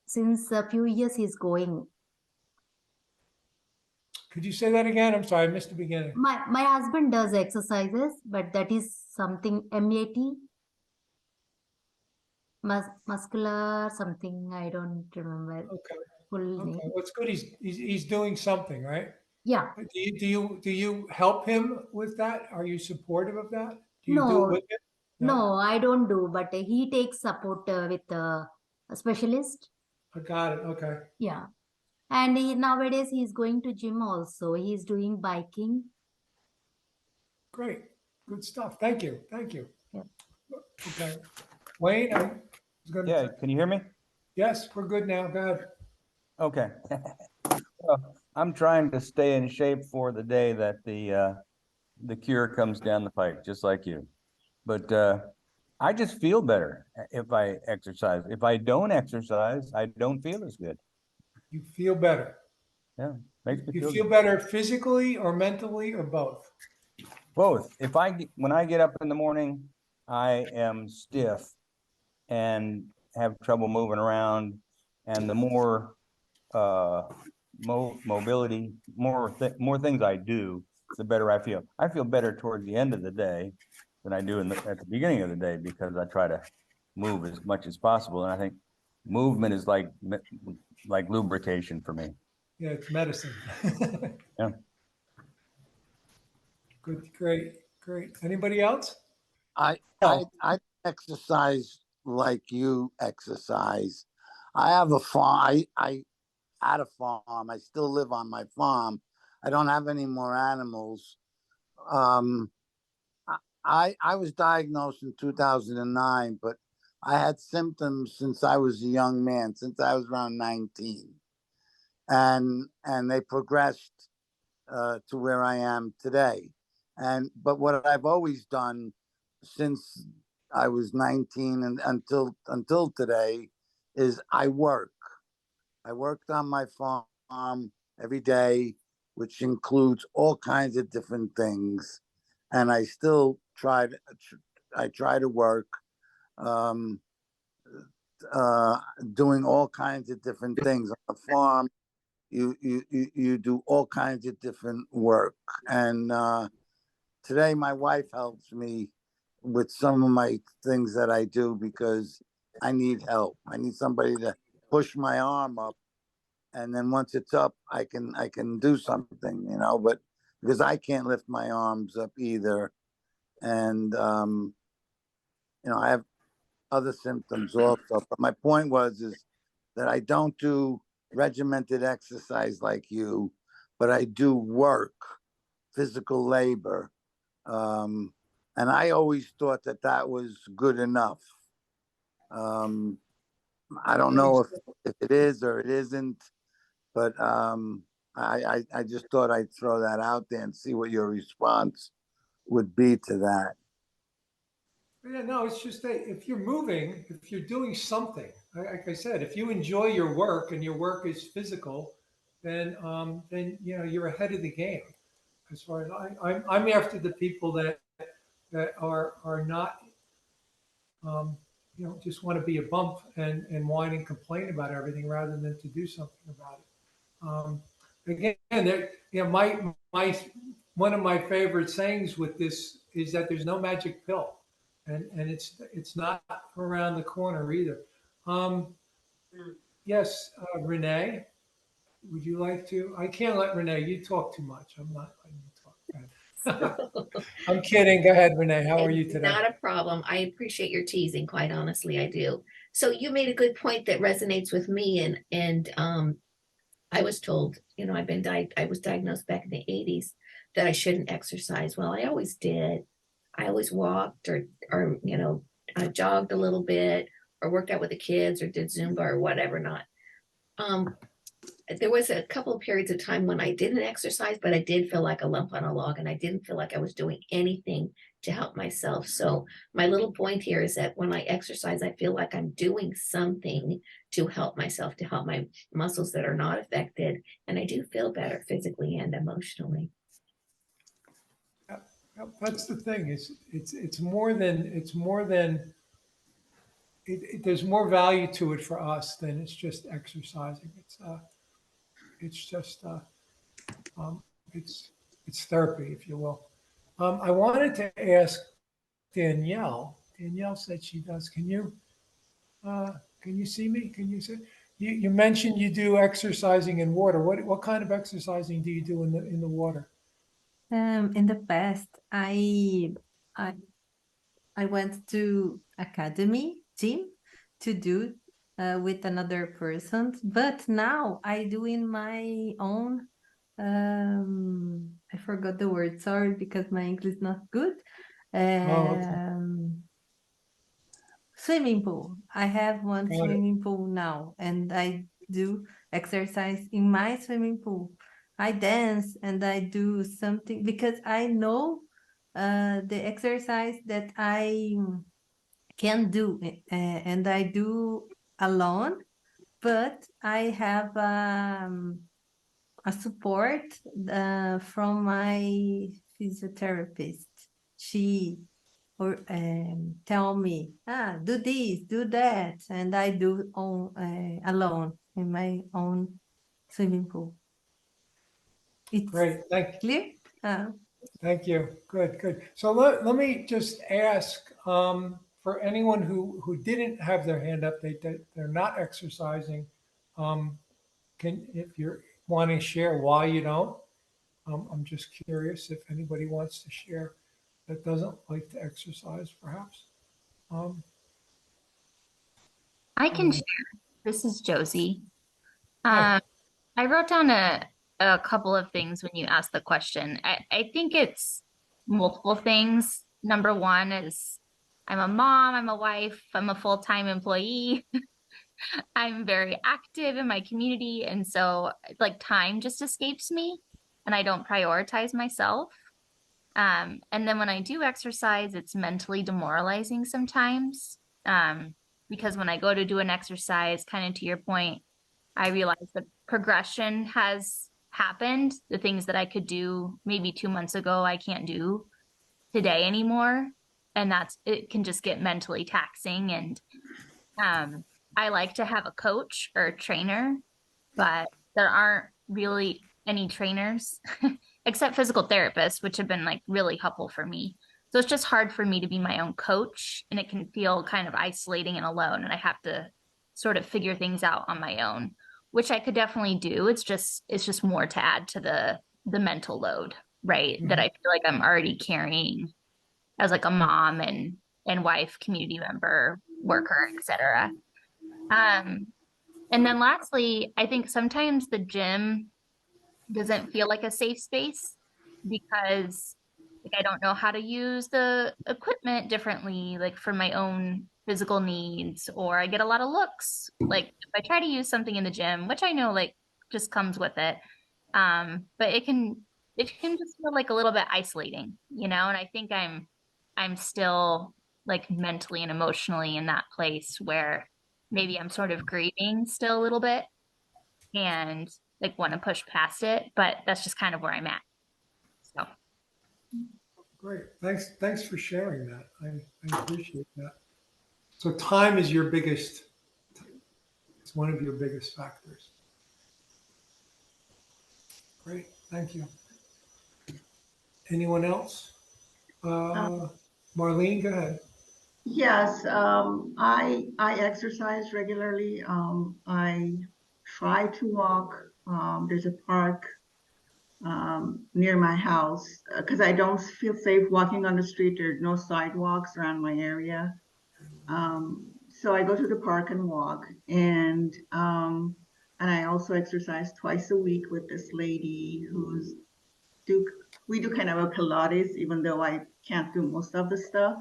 since a few years he's going. Could you say that again? I'm sorry, I missed the beginning. My husband does exercises, but that is something MAT, muscular something. I don't remember Okay. full name. Okay. Well, it's good. He's doing something, right? Yeah. Do you help him with that? Are you supportive of that? Do you do it No, with him? no, I don't do, but he takes support with a specialist. I got it. Okay. Yeah. And nowadays he's going to gym also. He's doing biking. Great. Good stuff. Thank you. Thank you. Yeah. Okay. Wayne, I was going to. Yeah, can you hear me? Yes, we're good now. Go ahead. Okay. Well, I'm trying to stay in shape for the day that the cure comes down the pike, just like you. But I just feel better if I exercise. If I don't exercise, I don't feel as good. You feel better. Yeah, makes me You feel feel good. better physically or mentally or both? Both. When I get up in the morning, I am stiff and have trouble moving around, and the more mobility, more things I do, the better I feel. I feel better towards the end of the day than I do at the beginning of the day, because I try to move as much as possible. And I think movement is like lubrication for me. Yeah, it's medicine. Yeah. Good, great. Anybody else? I exercise like you exercise. I have a farm. I had a farm. I still live on my farm. I don't have any more animals. I was diagnosed in 2009, but I had symptoms since I was a young man, since I was around 19. and they progressed to where I am today. But what I've always done since I was 19 and until today is I work. I worked on my farm every day, which includes all kinds of different things, and I still I try to work, um, doing all kinds of different things on the farm. You do all kinds of different work, and today my wife helps me with some of my things that I do because I need help. I need somebody to push my arm up, and then once it's up, I can do something, but because I can't lift my arms up either, and I have other symptoms also. But my point is that I don't do regimented exercise like you, but I do work, physical labor. And I always thought that was good enough. I don't know if it is or it isn't, but I just thought I'd throw that out there and see what your response would be to that. Yeah, no, it's just that if you're moving, if you're doing something, like I said, if you enjoy your work and your work is physical, then you're ahead of the game. As far as I'm after the people that are not just want to be a bump and whine and complain about everything rather than to do something about it. Again, my one of my favorite sayings with this is that there's no magic pill, and it's not around the corner either. Um, yes, Renee, would you like to? I can't let Renee. You talk too much. I'm not letting you talk. Go ahead. I'm kidding. Go ahead, Renee. How are you today? Not a problem. I appreciate your teasing, quite honestly, I do. So you made a good point that resonates with me, and I was told, I was diagnosed back in the 80s that I shouldn't exercise. Well, I always did. I always walked or I jogged a little bit or worked out with the kids or did Zumba or whatever not. There was a couple of periods of time when I didn't exercise, but I did feel like a lump on a log and I didn't feel like I was doing anything to help myself. So my little point here is that when I exercise, I feel like I'm doing something to help myself, to help my muscles that are not affected. And I do feel better physically and emotionally. That's the thing. It's more than there's more value to it for us than it's just exercising. It's just um, it's it's therapy, if you will. I wanted to ask Danielle. Danielle said she does. Uh, can you see me? Can you see? You mentioned you do exercising in water. What kind of exercising do you do in the water? In the past, I I went to academy gym to do with another person, but now I do in my own. I forgot the word. Sorry, because my English is not good. Oh, okay. Swimming pool. I have one Got it. swimming pool now, and I do exercise in my swimming pool. I dance and I do something because I know the exercise that I can do, and I do alone, but I have a support from my physiotherapist. She or tell me, do this, do that, and I do on alone in my own swimming pool. It's Great. clear. Thank you. Good, good. So let me just ask for anyone who didn't have their hand up, they're not exercising. Um, if you're wanting to share why you don't, I'm just curious if anybody wants to share that doesn't like to exercise, perhaps. Um, I can uh, share. This is Josie. Hi. I wrote down a couple of things when you asked the question. I think it's multiple things. Number one is I'm a mom, I'm a wife, I'm a full-time employee. I'm very active in my community. And so like time just escapes me and I don't prioritize myself. And then when I do exercise, it's mentally demoralizing sometimes. Because when I go to do an exercise, kind of to your point, I realize the progression has happened. The things that I could do maybe 2 months ago, I can't do today anymore. And it can just get mentally taxing. And I like to have a coach or a trainer, but there aren't really any trainers except physical therapists, which have been like really helpful for me. So it's just hard for me to be my own coach and it can feel kind of isolating and alone. And I have to sort of figure things out on my own, which I could definitely do. It's just more to add to the mental load, right? That I feel like I'm already carrying as like a mom and wife, community member, worker, etc. And then lastly, I think sometimes the gym doesn't feel like a safe space because like I don't know how to use the equipment differently, like for my own physical needs, or I get a lot of looks. Like if I try to use something in the gym, which I know like just comes with it, but it can just feel like a little bit isolating, and I think I'm still like mentally and emotionally in that place where maybe I'm sort of grieving still a little bit and like want to push past it, but that's just kind of where I'm at. So Great. Thanks for sharing that. I appreciate that. So time is it's one of your biggest factors. Great. Thank you. Anyone else? Marlene, go ahead. Yes, I exercise regularly. I try to walk. There's a park near my house because I don't feel safe walking on the street. There's no sidewalks around my area. So I go to the park and walk, and I also exercise twice a week with this lady we do kind of a Pilates, even though I can't do most of the stuff.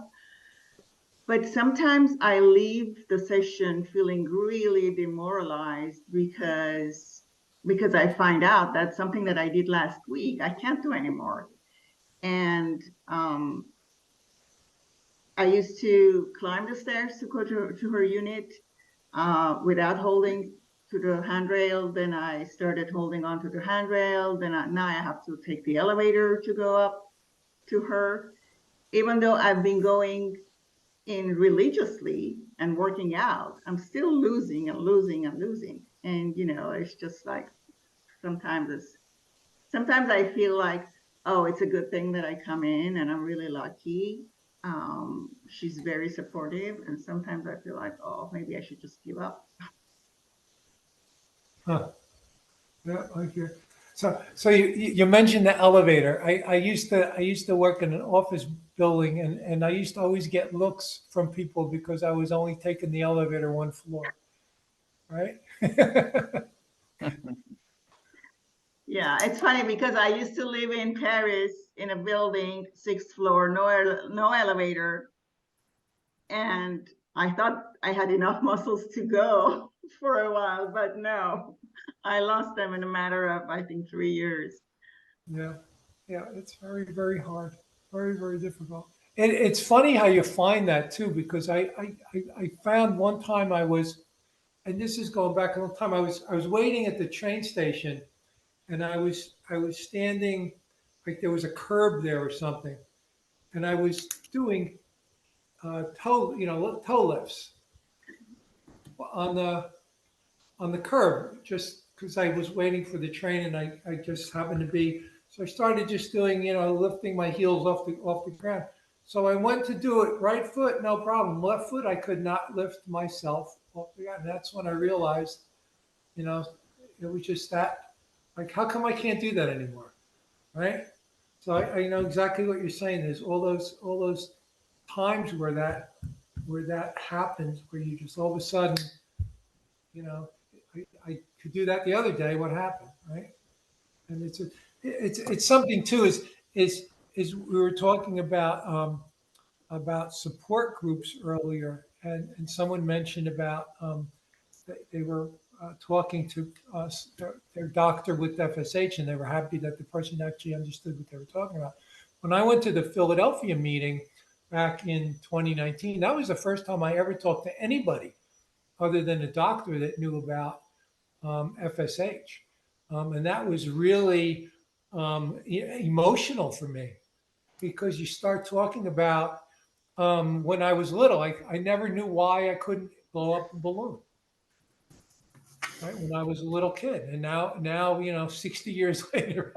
But sometimes I leave the session feeling really demoralized because I find out that something that I did last week I can't do anymore. And I used to climb the stairs to go to her unit without holding to the handrail. Then I started holding on to the handrail. Now I have to take the elevator to go up to her. Even though I've been going in religiously and working out, I'm still losing and losing and losing. And it's just like sometimes I feel like, oh, it's a good thing that I come in and I'm really lucky. She's very supportive, and sometimes I feel like, oh, maybe I should just give up. Huh. Yeah, I hear. So you mentioned the elevator. I used to work in an office building, and I used to always get looks from people because I was only taking the elevator one floor, right? Yeah, it's funny because I used to live in Paris in a building, 6th floor, no elevator, and I thought I had enough muscles to go for a while, but no, I lost them in a matter of, I think, 3 years. Yeah, yeah, it's very, very hard, very, very difficult. And it's funny how you find that too, because I found one time and this is going back a long time. I was waiting at the train station, and I was standing, like there was a curb there or something, and I was doing toe lifts on the curb, just because I was waiting for the train, and I just happened to be. So I started just doing, lifting my heels off the ground. So I went to do it right foot, no problem. Left foot, I could not lift myself off the ground. And that's when I realized, you know, it was just that, like, how come I can't do that anymore, right? So I know exactly what you're saying. There's all those times where that happens, where you just all of a sudden, you know, I could do that the other day. What happened, right? And it's something too. Is we were talking about support groups earlier, and someone mentioned about they were talking to us, their doctor with FSH, and they were happy that the person actually understood what they were talking about. When I went to the Philadelphia meeting back in 2019, that was the first time I ever talked to anybody other than a doctor that knew about FSH. And that was really emotional for me, because you start talking about when I was little, I never knew why I couldn't blow up a balloon. Right, when I was a little kid, and now 60 years later,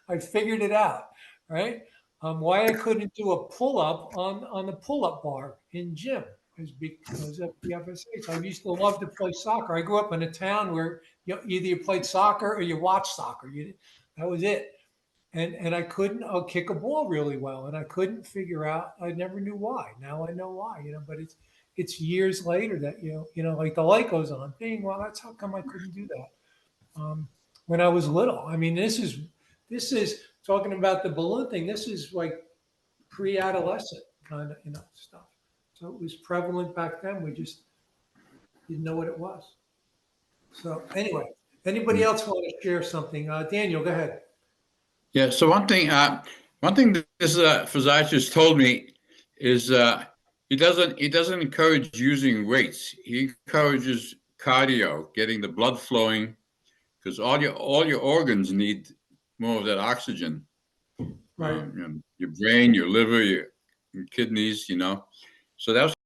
I figured it out. Right, why I couldn't do a pull up on the pull up bar in gym is because of the FSH. I used to love to play soccer. I grew up in a town where either you played soccer or you watched soccer. That was it. And I couldn't kick a ball really well, and I couldn't figure out. I never knew why. Now I know why. But it's years later that like the light goes on. Being well, that's how come I couldn't do that when I was little. I mean, this is talking about the balloon thing. This is like pre-adolescent kind of stuff. So it was prevalent back then. We just didn't know what it was. So anyway, anybody else want to share something? Daniel, go ahead. Yeah. So one thing that this physiatrist told me is he doesn't encourage using weights. He encourages cardio, getting the blood flowing, because all your organs need more of that oxygen. Right. Your brain, your liver, your kidneys. So that was